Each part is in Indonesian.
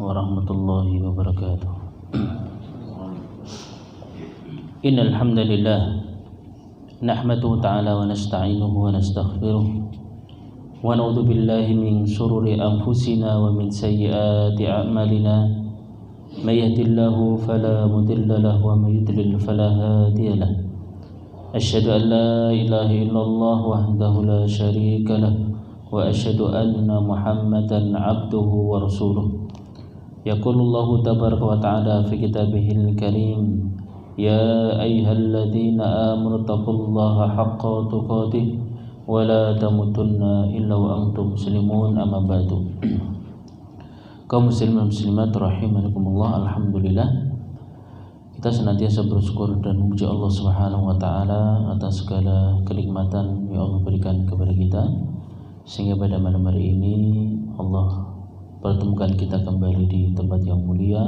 warahmatullahi wabarakatuh. Innal hamdalillah nahmaduhu ta'ala wa nasta'inuhu wa nastaghfiruh wa na'udzu billahi min shururi anfusina wa min sayyiati a'malina may yahdihillahu fala mudilla lahu wa may yudlil fala hadiya lahu. Asyhadu an la ilaha illallah wahdahu la syarika lahu wa asyhadu anna Muhammadan abduhu wa rasuluh. Yaqulullahu tabaraka wa ta'ala fi kitabihil karim, ya ayyuhalladzina amanu taqullaha haqqa tuqatih wa la tamutunna illa wa antum muslimun, amma ba'du. Kaum muslimin muslimat rahimakumullah, alhamdulillah kita senantiasa bersyukur dan memuji Allah Subhanahu wa taala atas segala kenikmatan yang Allah berikan kepada kita, sehingga pada malam hari ini Allah pertemukan kita kembali di tempat yang mulia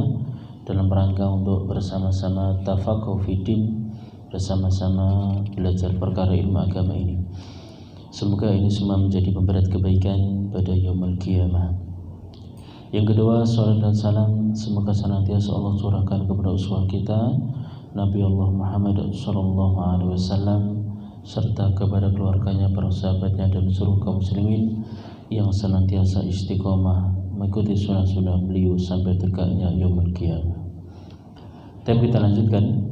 dalam rangka untuk bersama-sama tafaqquh fiddin, bersama-sama belajar perkara ilmu agama ini. Semoga ini semua menjadi pemberat kebaikan pada yaumul qiyamah. Yang kedua, salat dan salam semoga senantiasa Allah curahkan kepada uswah kita Nabi Allah Muhammad sallallahu alaihi wasallam, serta kepada keluarganya, para sahabatnya, dan seluruh kaum muslimin yang senantiasa istiqomah mengikuti sunnah-sunnah beliau sampai tegaknya yaumul qiyamah. Tapi kita lanjutkan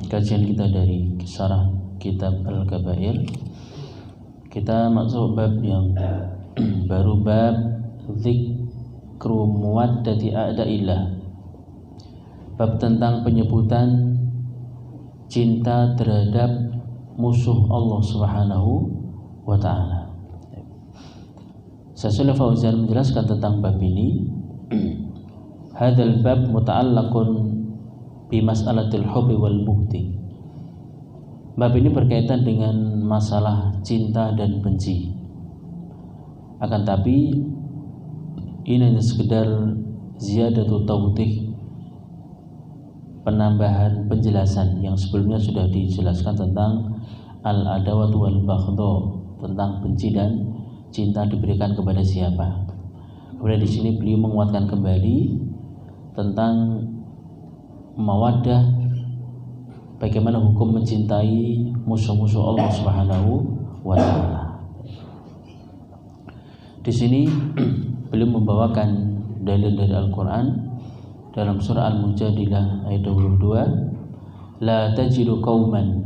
kajian kita dari syarah kitab Al-Kabair. Kita masuk bab yang baru, bab dzikru muwaddati a'da'illah, bab tentang penyebutan cinta terhadap musuh Allah Subhanahu wa ta'ala. Syaikhul Fauzan menjelaskan tentang bab ini. Hadzal bab muta'allaqun bi mas'alatil hubbi wal bughdi. Bab ini berkaitan dengan masalah cinta dan benci. Akan tapi ini hanya sekedar ziyadatu tawdih, penambahan penjelasan yang sebelumnya sudah dijelaskan tentang al-adawatu wal baghdha, tentang benci dan cinta diberikan kepada siapa. Kemudian di sini beliau menguatkan kembali tentang mawaddah, bagaimana hukum mencintai musuh-musuh Allah Subhanahu wa taala. Di sini beliau membawakan dalil dari Al-Qur'an dalam surah Al-Mujadilah ayat 22, la tajidu qauman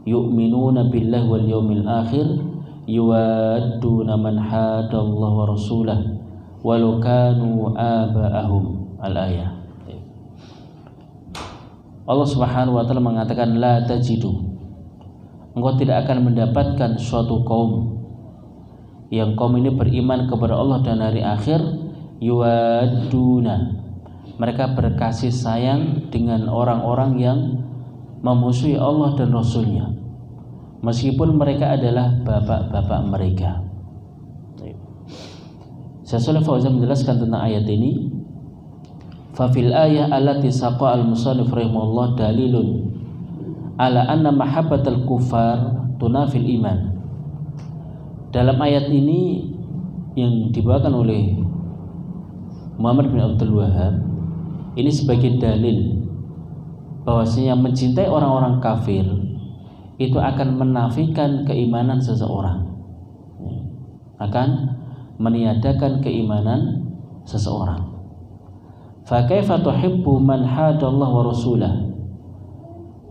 yu'minuna billahi wal yawmil akhir yuwadduna man hadallahu wa rasulah walau kanu aba'ahum. Al-ayah. Allah Subhanahu wa taala mengatakan la tajidu, engkau tidak akan mendapatkan suatu kaum yang kaum ini beriman kepada Allah dan hari akhir, yuwadduna, mereka berkasih sayang dengan orang-orang yang memusuhi Allah dan Rasulnya, meskipun mereka adalah bapak-bapak mereka. Syaikhul Fauzan menjelaskan tentang ayat ini. Fafil ayah allati saqa al-musannif rahimahullah dalilun ala anna mahabbatal kufar tunafil iman. Dalam ayat ini yang dibawakan oleh Muhammad bin Abdul Wahhab, ini sebagai dalil bahwasanya mencintai orang-orang kafir itu akan menafikan keimanan seseorang, akan meniadakan keimanan seseorang. Fa kaifa tuhibbu man hadallahu wa rasulah,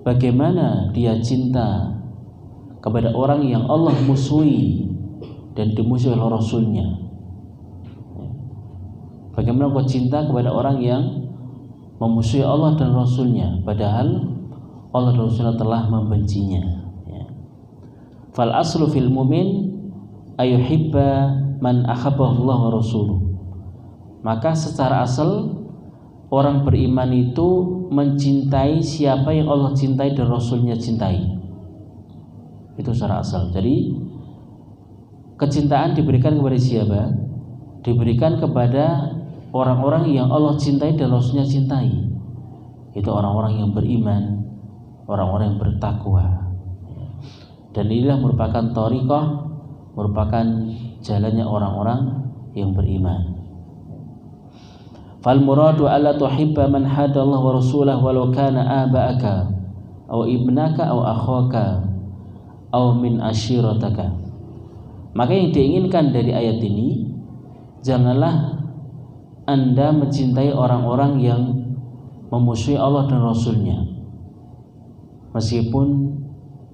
bagaimana dia cinta kepada orang yang Allah musuhi dan dimusuhi oleh Rasulnya. Bagaimana kau cinta kepada orang yang memusuhi Allah dan Rasulnya, padahal Allah dan Rasulnya telah membencinya. Fal aslu fil mu'min ayuhibba man ahabbahu Allah wa rasuluh. Maka secara asal orang beriman itu mencintai siapa yang Allah cintai dan Rasulnya cintai. Itu secara asal. Jadi kecintaan diberikan kepada siapa? Diberikan kepada orang-orang yang Allah cintai dan Rasulnya cintai. Itu orang-orang yang beriman, orang-orang yang bertakwa. Dan inilah merupakan thariqah, merupakan jalannya orang-orang yang beriman. Fal muradu alla tuhibba man hadallahu wa rasulahu walau kana aba'aka aw ibnaka aw akhaka aw min ashirataka. Maka yang diinginkan dari ayat ini, janganlah Anda mencintai orang-orang yang memusuhi Allah dan Rasulnya, meskipun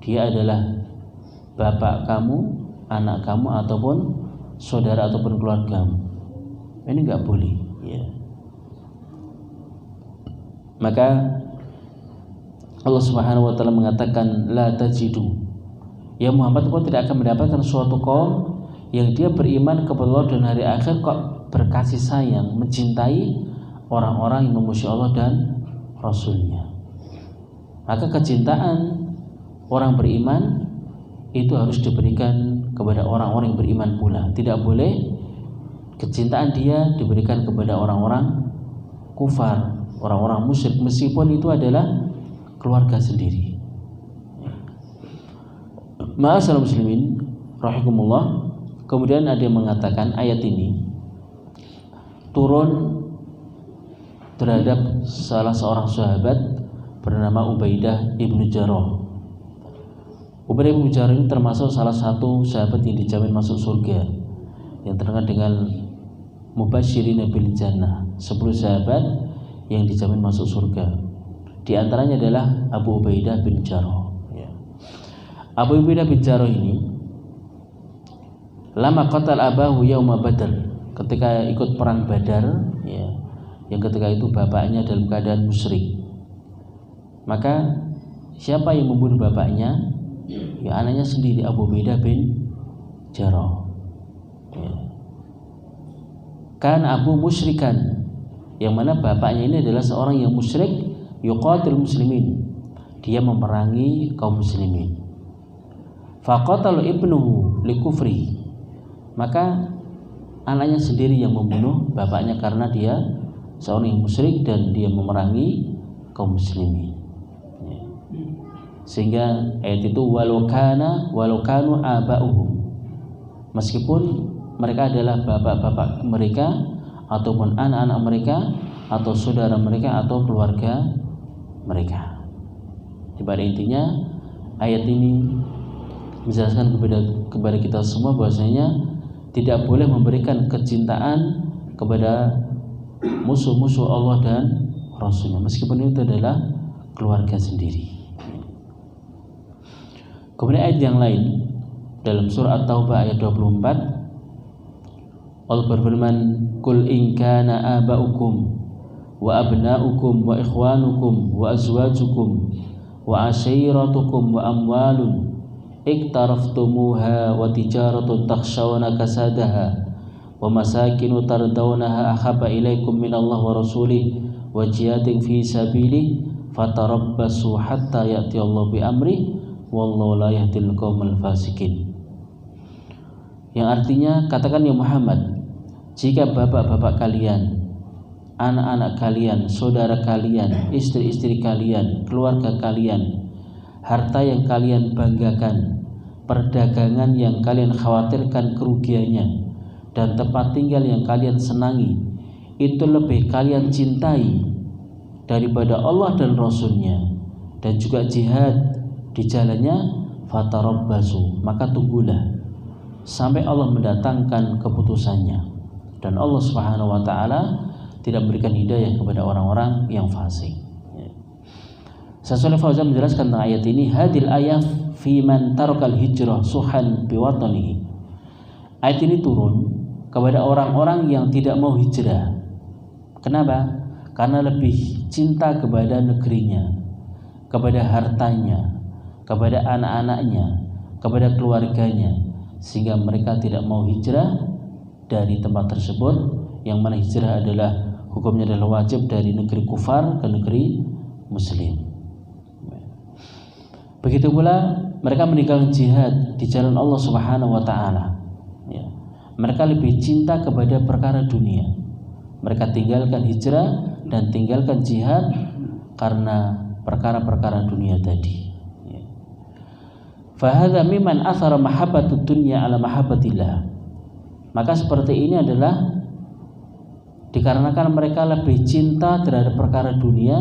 dia adalah bapak kamu, anak kamu, ataupun saudara ataupun keluargamu. Ini enggak boleh, ya. Maka Allah Subhanahu wa taala mengatakan la tajidu, ya Muhammad, kau tidak akan mendapatkan suatu kaum yang dia beriman kepada Allah dan hari akhir kok berkasih sayang, mencintai orang-orang yang memusuhi Allah dan Rasulnya. Maka kecintaan orang beriman itu harus diberikan kepada orang-orang yang beriman pula. Tidak boleh kecintaan dia diberikan kepada orang-orang kufar, orang-orang musyrik, meskipun itu adalah keluarga sendiri. Ma'asyiral muslimin rahimakumullah. Kemudian ada yang mengatakan ayat ini turun terhadap salah seorang sahabat bernama Ubaidah ibnu Jarrah. Ubaidah ibnu Jarrah ini termasuk salah satu sahabat yang dijamin masuk surga, yang terkenal dengan Mubasysyirin bil Jannah, 10 sahabat yang dijamin masuk surga. Di antaranya adalah Abu Ubaidah bin Jarrah. Abu Ubaidah bin Jarrah ini lama qatal abahu yauma Badr, ketika ikut perang Badar, ya, yang ketika itu bapaknya dalam keadaan musyrik. Maka siapa yang membunuh bapaknya? Ya, anaknya sendiri, Abu Ubaidah bin Jarrah. Ya. Kan Abu musyrikan, yang mana bapaknya ini adalah seorang yang musyrik, yuqatil muslimin, dia memerangi kaum muslimin. Faqatalu ibnuhu likufri, maka anaknya sendiri yang membunuh bapaknya karena dia seorang yang musyrik dan dia memerangi kaum muslimin. Ya. Sehingga ayat itu walau kanu aba'uhum, meskipun mereka adalah bapak-bapak mereka ataupun anak-anak mereka atau saudara mereka atau keluarga mereka. Pada intinya ayat ini menjelaskan kepada kita semua bahwasanya tidak boleh memberikan kecintaan kepada musuh-musuh Allah dan Rasulnya, meskipun itu adalah keluarga sendiri. Kemudian ayat yang lain dalam surah At-Taubah ayat 24, Allah berfirman, "Qul in kana aba'ukum wa abna'ukum wa ikhwanukum wa azwajukum wa ashiratukum wa amwalun iktaraftumuha wa tijaratun takhshawna kasadaha wa masakinu tardawnaha ahabba ilaikum minallahi wa rasulih wa jihadin fi sabilih fatarabbasu hatta ya'ti Allah bi amri wallahu la yahdil qaumal fasikin." Yang artinya, katakan ya Muhammad, jika bapak-bapak kalian, anak-anak kalian, saudara kalian, istri-istri kalian, keluarga kalian, harta yang kalian banggakan, perdagangan yang kalian khawatirkan kerugiannya, dan tempat tinggal yang kalian senangi, itu lebih kalian cintai daripada Allah dan Rasulnya, dan juga jihad di jalannya, fatarabbasu, maka tunggulah sampai Allah mendatangkan keputusannya. Dan Allah Subhanahu wa taala tidak memberikan hidayah kepada orang-orang yang fasik. Syekh Shalih Fauzan menjelaskan tentang ayat ini, hadil ayat fi man tarakal hijrah suhan biwatanihi. Ayat ini turun kepada orang-orang yang tidak mau hijrah. Kenapa? Karena lebih cinta kepada negerinya, kepada hartanya, kepada anak-anaknya, kepada keluarganya, sehingga mereka tidak mau hijrah dari tempat tersebut, yang mana hijrah adalah hukumnya adalah wajib dari negeri kufar ke negeri muslim. Begitu pula mereka meninggalkan jihad di jalan Allah Subhanahu wa taala. Ya. Mereka lebih cinta kepada perkara dunia. Mereka tinggalkan hijrah dan tinggalkan jihad karena perkara-perkara dunia tadi. Ya. Fahadha mimman athara mahabbatud dunya ala mahabbatillah. Maka seperti ini adalah dikarenakan mereka lebih cinta terhadap perkara dunia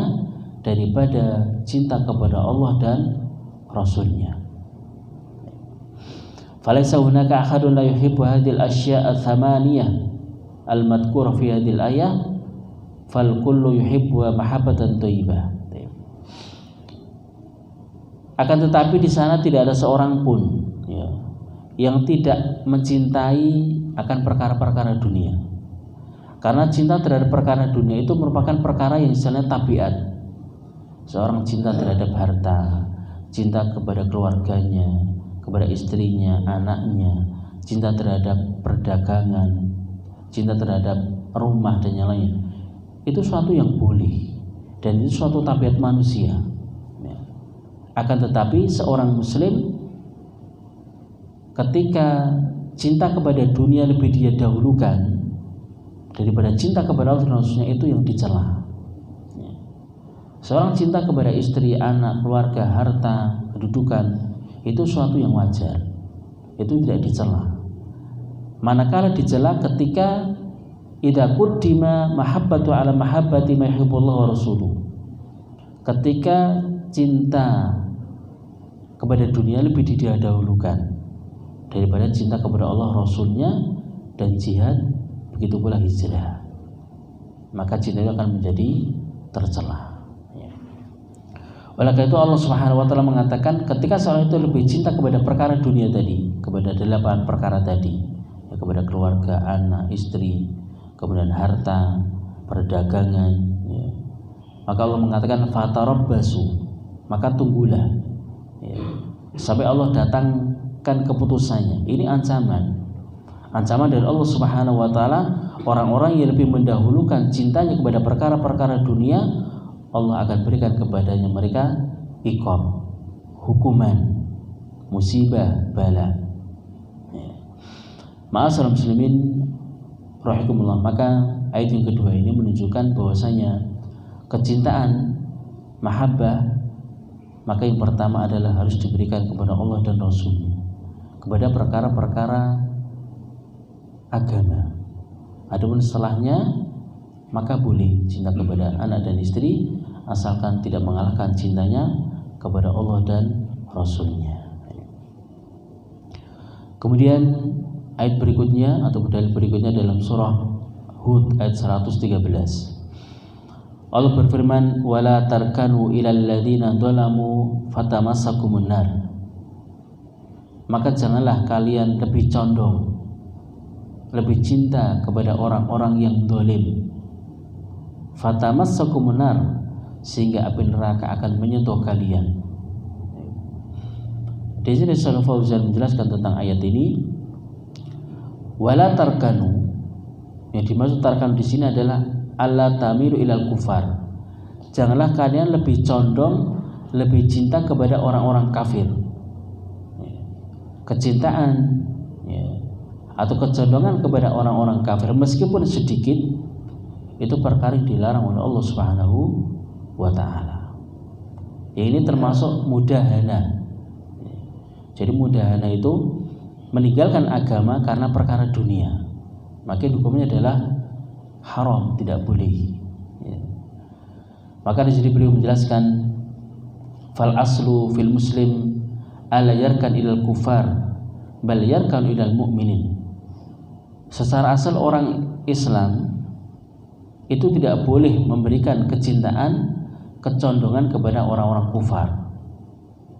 daripada cinta kepada Allah dan Rasulnya. Falaysa hunaka ahadun la yuhibbu hadhil asya'a thamaniyah al-madhkurah fi hadhil ayah fal kullu yuhibbu mahabbatan thayyibah. Akan tetapi di sana tidak ada seorang pun ya, yang tidak mencintai akan perkara-perkara dunia. Karena cinta terhadap perkara dunia itu merupakan perkara yang istilahnya tabiat. Seorang cinta terhadap harta, cinta kepada keluarganya, kepada istrinya, anaknya, cinta terhadap perdagangan, cinta terhadap rumah dan yang lain. Itu suatu yang boleh dan itu suatu tabiat manusia. Akan tetapi seorang muslim ketika cinta kepada dunia lebih dia dahulukan daripada cinta kepada Allah dan Rasulnya, itu yang dicela. Seorang cinta kepada istri, anak, keluarga, harta, kedudukan, itu suatu yang wajar, itu tidak dicela. Manakala dicela ketika idza quddima mahabbatu ala mahabbati ma yuhibbullah wa rasuluh, ketika cinta kepada dunia lebih didahulukan daripada cinta kepada Allah, Rasulnya, dan jihad, begitu pula hijrah, maka cinta itu akan menjadi tercela. Oleh karena itu Allah Subhanahu wa taala mengatakan ketika seorang itu lebih cinta kepada perkara dunia tadi, kepada 8 perkara tadi, ya, kepada keluarga, anak, istri, kemudian harta, perdagangan, ya, maka Allah mengatakan fatarabbasu, maka tunggulah, ya, sampai Allah datangkan keputusannya. Ini ancaman dari Allah Subhanahu wa taala. Orang-orang yang lebih mendahulukan cintanya kepada perkara-perkara dunia, Allah akan berikan kepadanya mereka iqab, hukuman, musibah, bala. Ma'asyiral muslimin rahimakumullah. Maka ayat yang kedua ini menunjukkan bahwasanya kecintaan, mahabbah, maka yang pertama adalah harus diberikan kepada Allah dan Rasulnya, kepada perkara-perkara agama. Adapun setelahnya maka boleh cinta kepada anak dan istri, asalkan tidak mengalahkan cintanya kepada Allah dan Rasulnya. Kemudian ayat berikutnya atau dalil berikutnya dalam surah Hud ayat 113. Allah berfirman, wala tarkanu ilal ladzina dzalamu fatamassakumun nar. Maka janganlah kalian lebih condong, lebih cinta kepada orang-orang yang zalim, fatamassakumun nar, sehingga api neraka akan menyentuh kalian. Di sini Syaikh Fauzan menjelaskan tentang ayat ini, wala tarkanu, yang dimaksud tarkanu di sini adalah alla tamiru ilal kufar. Janganlah kalian lebih condong, lebih cinta kepada orang-orang kafir. Kecintaan atau kecondongan kepada orang-orang kafir meskipun sedikit, itu perkara yang dilarang oleh Allah Subhanahu wa taala. Ini termasuk mudahana. Jadi mudahana itu meninggalkan agama karena perkara dunia, maka hukumnya adalah haram, tidak boleh. Maka di sini beliau menjelaskan, fal aslu fil muslim ala yarkan ilal kufar bal yarkan ilal mu'minin. Secara asal orang Islam itu tidak boleh memberikan kecintaan, kecondongan kepada orang-orang kufar.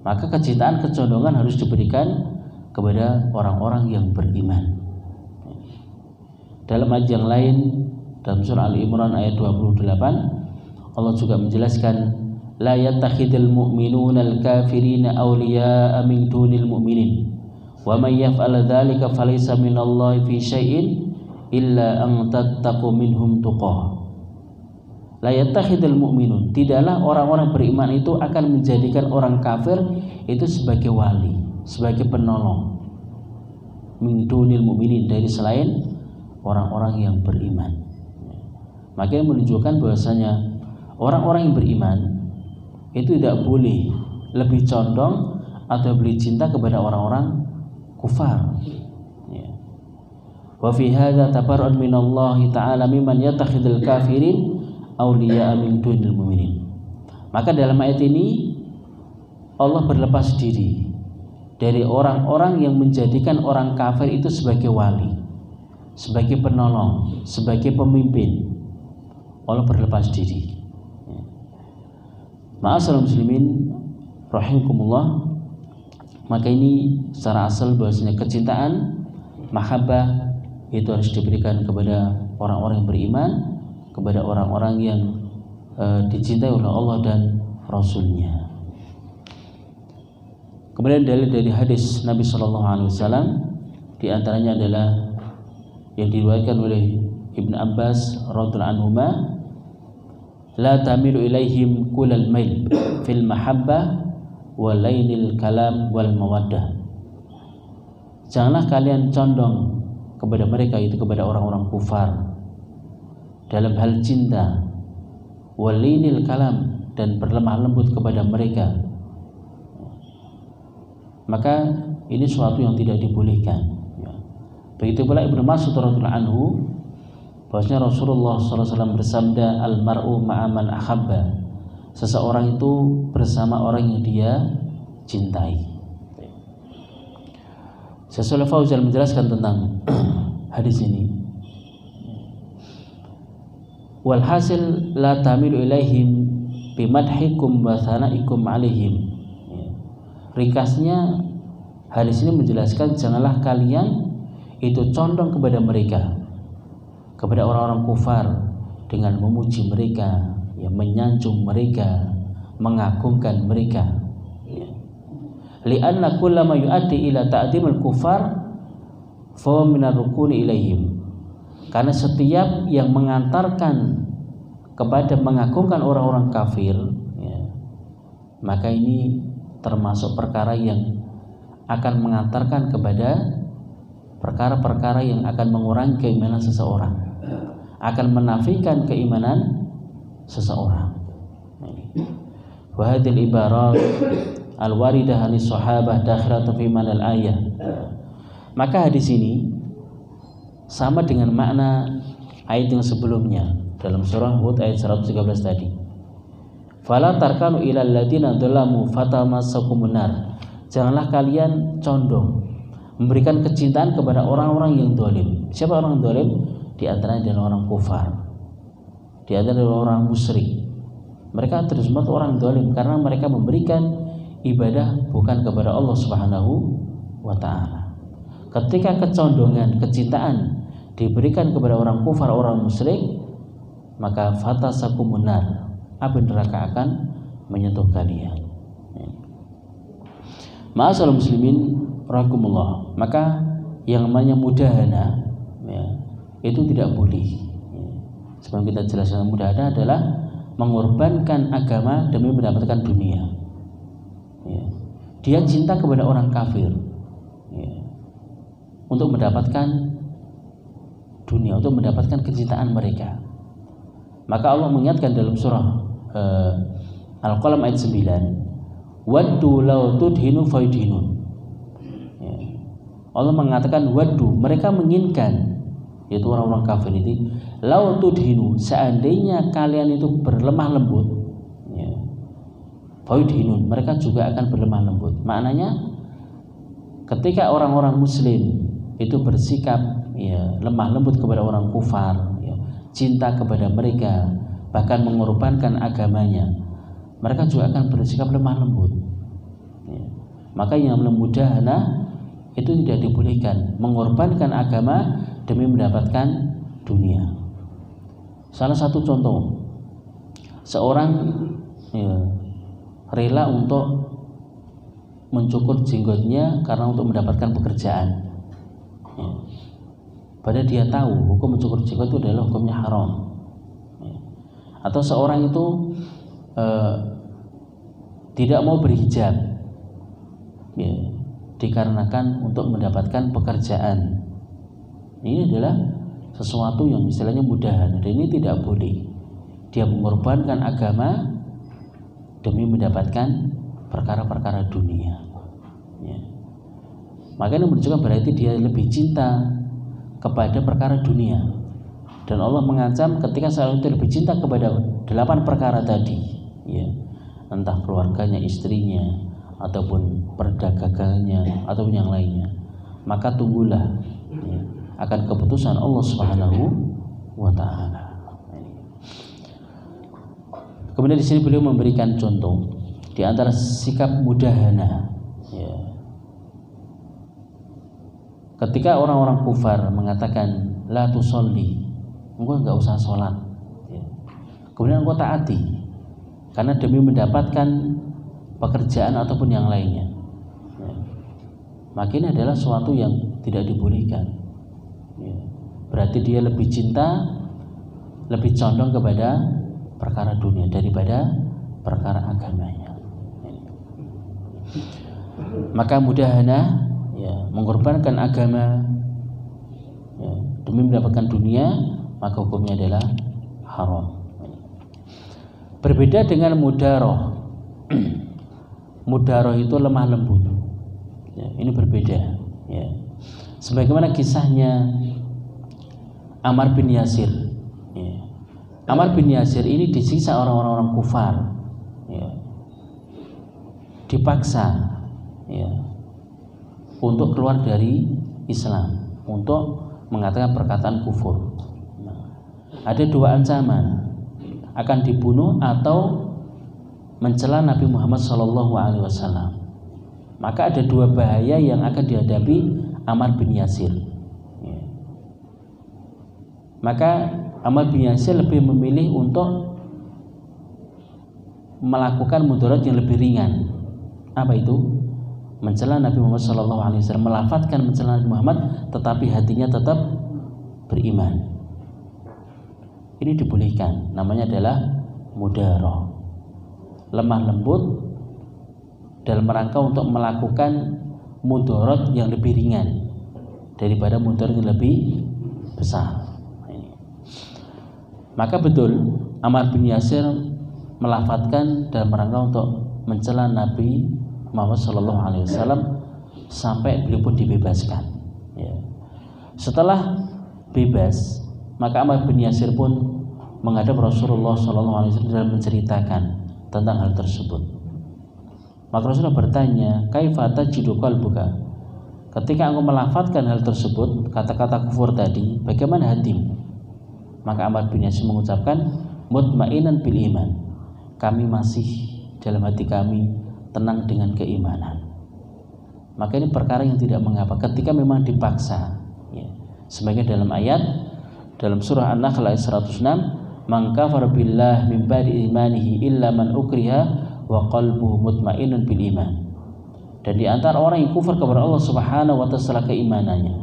Maka kecintaan, kecondongan harus diberikan kepada orang-orang yang beriman. Dalam ayat yang lain, dalam surah Al-Imran ayat 28, Allah juga menjelaskan, la yattakhidul mu'minuna al-kafirina awliya'a min dunil mu'minin wa may yaf'al dzalika falaysa minallahi fi syai'in illa an tattaqu minhum tuqah. La yattakhidul mu'minun, tidaklah orang-orang beriman itu akan menjadikan orang kafir itu sebagai wali, sebagai penolong, min dunil mu'minin, dari selain orang-orang yang beriman. Maka menunjukkan bahwasanya orang-orang yang beriman itu tidak boleh lebih condong atau lebih cinta kepada orang-orang kufar. Wa fi hadza tabarrun minallahi ta'ala mimman yattakhidul kafirin awliya'a min dunil mu'minin. Maka dalam ayat ini Allah berlepas diri dari orang-orang yang menjadikan orang kafir itu sebagai wali, sebagai penolong, sebagai pemimpin. Allah berlepas diri. Ma'asyiral muslimin rahimakumullah. Maka ini secara asal bahwasanya kecintaan, mahabbah itu harus diberikan kepada orang-orang yang beriman, kepada orang-orang yang dicintai oleh Allah dan Rasul-Nya. Kemudian dalil dari hadis Nabi SAW di antaranya adalah yang diriwayatkan oleh Ibnu Abbas radhiyallahu anhuma, la tamilu ilaihim kullal mail fil mahabbah wal lainil kalam wal mawaddah. Janganlah kalian condong kepada mereka, itu kepada orang-orang kufar, dalam hal cinta, walinil kalam, dan berlemah lembut kepada mereka. Maka ini suatu yang tidak dibolehkan. Begitu pula Ibnu Mas'ud radhiyallahu anhu, bahwasanya Rasulullah SAW bersabda, al-mar'u ma'aman ahabba, seseorang itu bersama orang yang dia cintai. Syekh Fauzan menjelaskan tentang hadis ini. Walhasil la tamilu ilaihim bimadhikum wa thanaikum alaihim. Ringkasnya hadis ini menjelaskan janganlah kalian itu condong kepada mereka, kepada orang-orang kufar dengan memuji mereka, menyanjung mereka, mengagungkan mereka. Li'anna kullama yu'addi ila ta'dimil kufar fa minar rukuni ilaihim. Karena setiap yang mengantarkan kepada mengagungkan orang-orang kafir, maka ini termasuk perkara yang akan mengantarkan kepada perkara-perkara yang akan mengurangi keimanan seseorang, akan menafikan keimanan seseorang. Wa hadhil ibarat al-waridah anis sahabah dakhilatu fi manal ayah. Maka hadis ini sama dengan makna ayat yang sebelumnya dalam surah Hud ayat 113 tadi. Fala tarkanu ilal ladzina dzalamu fatamassakumun nar. Janganlah kalian condong memberikan kecintaan kepada orang-orang yang zalim. Siapa orang zalim? Di antaranya adalah orang kufar, di antaranya adalah orang musyrik. Mereka terus orang zalim karena mereka memberikan ibadah bukan kepada Allah Subhanahu wa ta'ala. Ketika kecondongan, kecintaan diberikan kepada orang kufar, orang musyrik, maka fatasakumun nar, api neraka akan menyentuh kalian. Ma'asyiral muslimin rahimakumullah. Maka yang namanya mudahana itu tidak boleh. Sebelum kita jelaskan, mudahana adalah mengorbankan agama demi mendapatkan dunia. Dia cinta kepada orang kafir untuk mendapatkan dunia, untuk mendapatkan kecintaan mereka. Maka Allah mengingatkan dalam surah Al-Qalam ayat 9, waddu law tudhinu fayudhinun. Allah mengatakan waddu, mereka menginginkan, yaitu orang-orang kafir itu, law tudhinu, seandainya kalian itu berlemah lembut, fayudhinun, mereka juga akan berlemah lembut. Maknanya ketika orang-orang muslim itu bersikap lemah lembut kepada orang kufar, cinta kepada mereka, bahkan mengorbankan agamanya, mereka juga akan bersikap lemah lembut. Maka yang mudahana itu tidak dibolehkan, mengorbankan agama demi mendapatkan dunia. Salah satu contoh, seorang rela untuk mencukur jenggotnya karena untuk mendapatkan pekerjaan. Padahal dia tahu hukum mencukur jenggot itu adalah hukumnya haram. Atau seorang itu tidak mau berhijab, dikarenakan untuk mendapatkan pekerjaan. Ini adalah sesuatu yang istilahnya mudahana, dan ini tidak boleh. Dia mengorbankan agama demi mendapatkan perkara-perkara dunia. Maka ini menunjukkan berarti dia lebih cinta kepada perkara dunia. Dan Allah mengancam ketika seorang itu lebih cinta kepada 8 perkara tadi, ya, entah keluarganya, istrinya, ataupun perdagangannya, ataupun yang lainnya, maka tunggulah, ya, akan keputusan Allah Subhanahu wa Ta'ala. Kemudian di sini beliau memberikan contoh di antara sikap mudahana, ya. Ketika orang-orang kufar mengatakan la tusolli, engkau enggak usah sholat, ya. Kemudian engkau taati karena demi mendapatkan pekerjaan ataupun yang lainnya, ya. Maka ini adalah suatu yang tidak dibolehkan, ya. Berarti dia lebih cinta, lebih condong kepada perkara dunia daripada perkara agamanya. Maka mudahana, ya, mengorbankan agama, ya, demi mendapatkan dunia, maka hukumnya adalah haram. Berbeda dengan mudaroh. Mudaroh itu lemah lembut, ya, ini berbeda, ya. Sebagaimana kisahnya Ammar bin Yasir, ya. Ammar bin Yasir ini disiksa orang-orang kufar, ya, dipaksa, ya, untuk keluar dari Islam, untuk mengatakan perkataan kufur. Ada 2 ancaman, akan dibunuh atau mencela Nabi Muhammad SAW. Maka ada 2 bahaya yang akan dihadapi Ammar bin Yasir, ya. Maka Ammar bin Yasir lebih memilih untuk melakukan mudarat yang lebih ringan. Apa itu? Mencela Nabi Muhammad SAW, melafadzkan mencela Nabi Muhammad, tetapi hatinya tetap beriman. Ini dibolehkan, namanya adalah mudaroh, lemah lembut dalam rangka untuk melakukan mudarat yang lebih ringan daripada mudarat yang lebih besar. Maka betul Ammar bin Yasir melafadzkan dalam rangka untuk mencela Nabi Muhammad SAW sampai beliau pun dibebaskan, ya. Setelah bebas, maka Ammar bin Yasir pun menghadap Rasulullah SAW dan menceritakan tentang hal tersebut. Maka Rasulullah bertanya, kaifa tajidu qalbuka? Ketika engkau melafadzkan hal tersebut, kata-kata kufur tadi, bagaimana hatimu? Maka Ammar bin Yasir mengucapkan, mutmainan bil iman. Kami masih dalam hati kami tenang dengan keimanan. Maka ini perkara yang tidak mengapa ketika memang dipaksa, ya. Sebagai dalam ayat dalam surah An-Nahl ayat 106, man kafara billah min ba'di imanihi illa man ukriha wa qalbuhu mutmainnun bil iman. Dan di antara orang yang kufur kepada Allah Subhanahu wa taala keimanannya,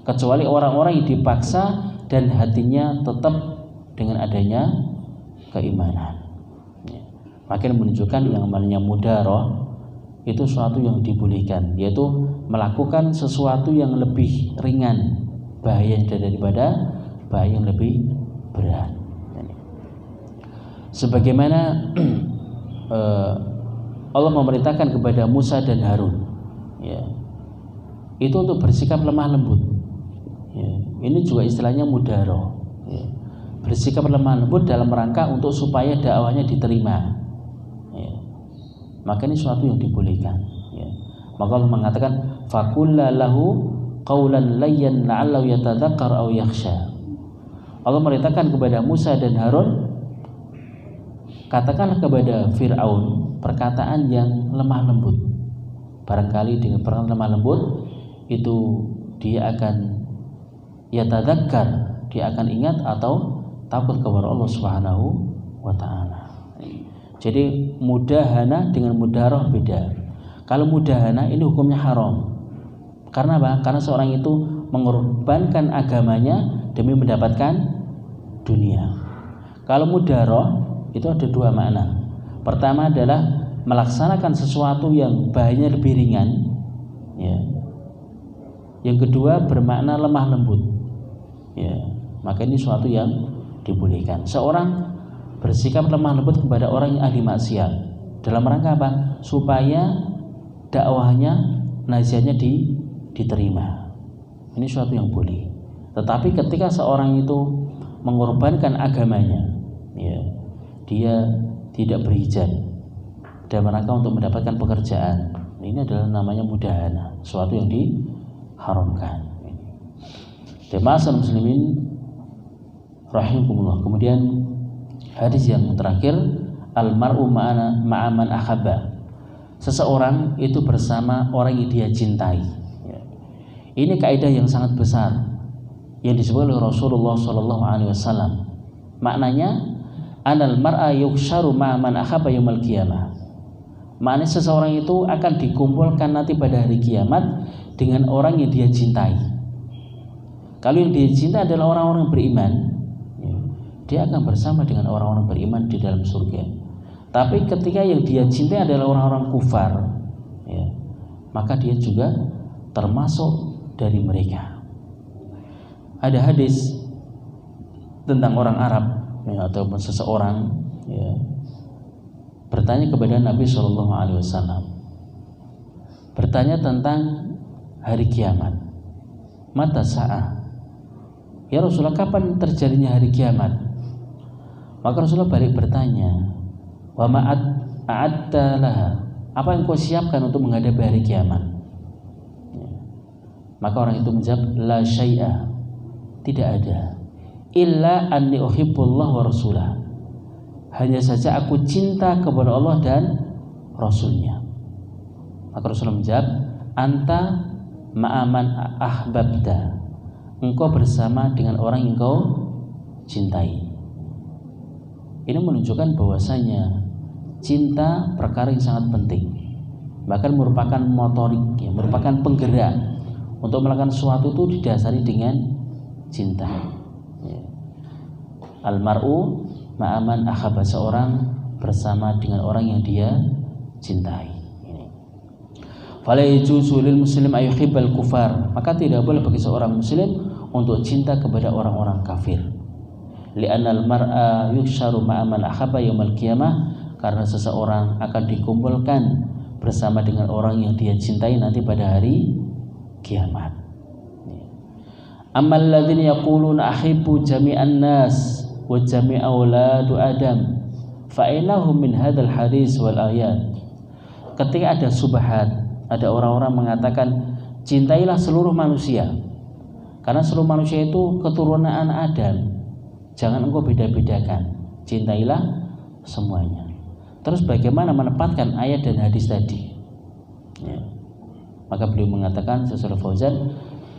kecuali orang-orang yang dipaksa dan hatinya tetap dengan adanya keimanan, ya. Makin menunjukkan yang namanya mudaroh itu suatu yang dibolehkan, yaitu melakukan sesuatu yang lebih ringan bahaya daripada bahaya yang lebih berat. Sebagaimana Allah memerintahkan kepada Musa dan Harun, ya, itu untuk bersikap lemah lembut, ya. Ini juga istilahnya mudaroh, ya. Bersikap lemah lembut dalam rangka untuk supaya dakwahnya diterima, ya. Maka ini suatu yang dibolehkan, ya. Maka Allah mengatakan faqulla lahu qaulan layyan la'allahu yatadzakkar aw yakhsha. Allah merintahkan kepada Musa dan Harun, katakanlah kepada Fir'aun perkataan yang lemah lembut. Barangkali dengan perkataan lemah lembut itu dia akan yatadzakkar, dia akan ingat atau takut kepada Allah Subhanahu wa taala. Jadi mudahana dengan mudaroh beda. Kalau mudahana ini hukumnya haram. Karena apa? Karena seorang itu mengorbankan agamanya demi mendapatkan dunia. Kalau mudaroh itu ada 2 makna. Pertama adalah melaksanakan sesuatu yang bahayanya lebih ringan, ya. Yang kedua bermakna lemah lembut, ya. Maka ini suatu yang dibolehkan. Seorang bersikap lemah lembut kepada orang yang ahli maksiat dalam rangka apa? Supaya dakwahnya, nasihatnya diterima, Ini suatu yang boleh. Tetapi ketika seorang itu mengorbankan agamanya, ya, dia tidak berhijab dalam rangka untuk mendapatkan pekerjaan, ini adalah namanya mudahana, suatu yang diharamkan. Ma'asyiral muslimin rahimakumullah. Kemudian hadis yang terakhir, al-mar'u ma'a man ahabba. Seseorang itu bersama orang yang dia cintai. Ini kaidah yang sangat besar yang disebut oleh Rasulullah SAW. Maknanya, anal mar'a yuksharu ma'a man ahabba yaumil qiyamah. Maknanya seseorang itu akan dikumpulkan nanti pada hari kiamat dengan orang yang dia cintai. Kalau yang dia cintai adalah orang-orang beriman, dia akan bersama dengan orang-orang beriman di dalam surga. Tapi ketika yang dia cintai adalah orang-orang kufar, ya, maka dia juga termasuk dari mereka. Ada hadis tentang orang Arab, ya, ataupun seseorang, ya, bertanya kepada Nabi SAW, bertanya tentang hari kiamat. Mata sa'ah, ya Rasulullah, kapan terjadinya hari kiamat? Maka Rasulullah balik bertanya, wa ma'adta laha, apa yang kau siapkan untuk menghadapi hari kiamat? Ya. Maka orang itu menjawab, la syai'a, tidak ada, illa anni uhibbullah wa rasulah, hanya saja aku cinta kepada Allah dan Rasulnya. Maka Rasulullah menjawab, anta ma'aman ahbabta, engkau bersama dengan orang yang engkau cintai. Ini menunjukkan bahwasanya cinta perkara yang sangat penting, bahkan merupakan motorik, ya, merupakan penggerak untuk melakukan sesuatu itu didasari dengan cinta. Ya. Al-mar'u ma'aman ahabba, seorang bersama dengan orang yang dia cintai. Fala yajuzu lil muslim ayyuhibbal kufar, maka tidak boleh bagi seorang muslim untuk cinta kepada orang-orang kafir. Li'anna al-mar'a yuhsyaru ma'aman ahabba yaumil qiyamah, karena seseorang akan dikumpulkan bersama dengan orang yang dia cintai nanti pada hari kiamat. Ammal ladzina yaquluna ahibbu jami'an nas wa jami'a auladu adam fa innahum min hadzal hadis wal ayat. Ketika ada subhat, ada orang-orang mengatakan cintailah seluruh manusia karena seluruh manusia itu keturunan Adam, jangan engkau beda-bedakan, cintailah semuanya. Terus bagaimana menempatkan ayat dan hadis tadi? Ya. Maka beliau mengatakan sesuai Fauzan,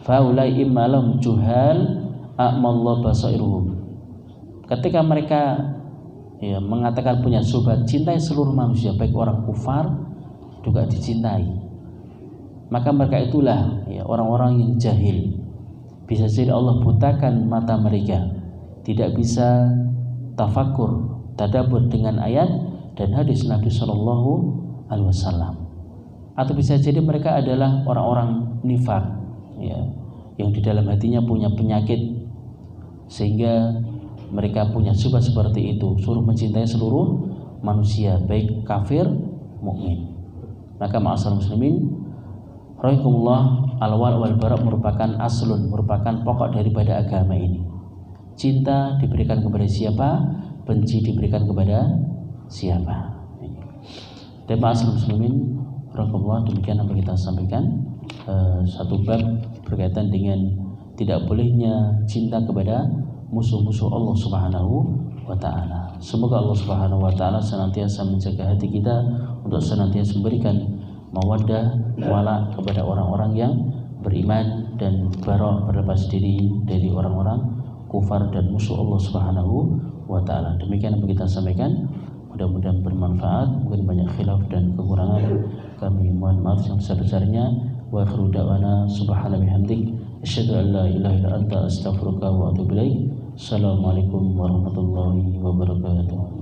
faulai immalam juhal a'mallahu basairuhum. Ketika mereka, ya, mengatakan punya subhat, cintai seluruh manusia, baik orang kufar juga dicintai, maka mereka itulah, ya, orang-orang yang jahil. Bisa jadi Allah butakan mata mereka, tidak bisa tafakur, tadabbur dengan ayat dan hadis Nabi SAW. Atau bisa jadi mereka adalah orang-orang nifaq, ya, yang di dalam hatinya punya penyakit sehingga mereka punya sifat seperti itu, suruh mencintai seluruh manusia, baik kafir, mukmin. Maka ma'asyiral muslimin rahimakumullah, al-wal wal bara merupakan aslun, merupakan pokok daripada agama ini. Cinta diberikan kepada siapa, benci diberikan kepada siapa. Dan ma'asyiral muslimin rahimakumullah, demikian apa kita sampaikan, satu bab berkaitan dengan tidak bolehnya cinta kepada musuh-musuh Allah Subhanahu wa ta'ala. Semoga Allah Subhanahu wa ta'ala senantiasa menjaga hati kita untuk senantiasa memberikan mawaddah, wala kepada orang-orang yang beriman dan bara berlepas diri dari orang-orang kufar dan musuh Allah Subhanahu wa ta'ala. Demikian yang kita sampaikan, mudah-mudahan bermanfaat. Mungkin banyak khilaf dan kekurangan, kami mohon maaf yang sebesar-besarnya. Wa akhiru da'wana subhana bihamdik asyhadu an la ilaha illa anta astaghfiruka wa atubu ilaik. Assalamualaikum warahmatullahi wabarakatuh.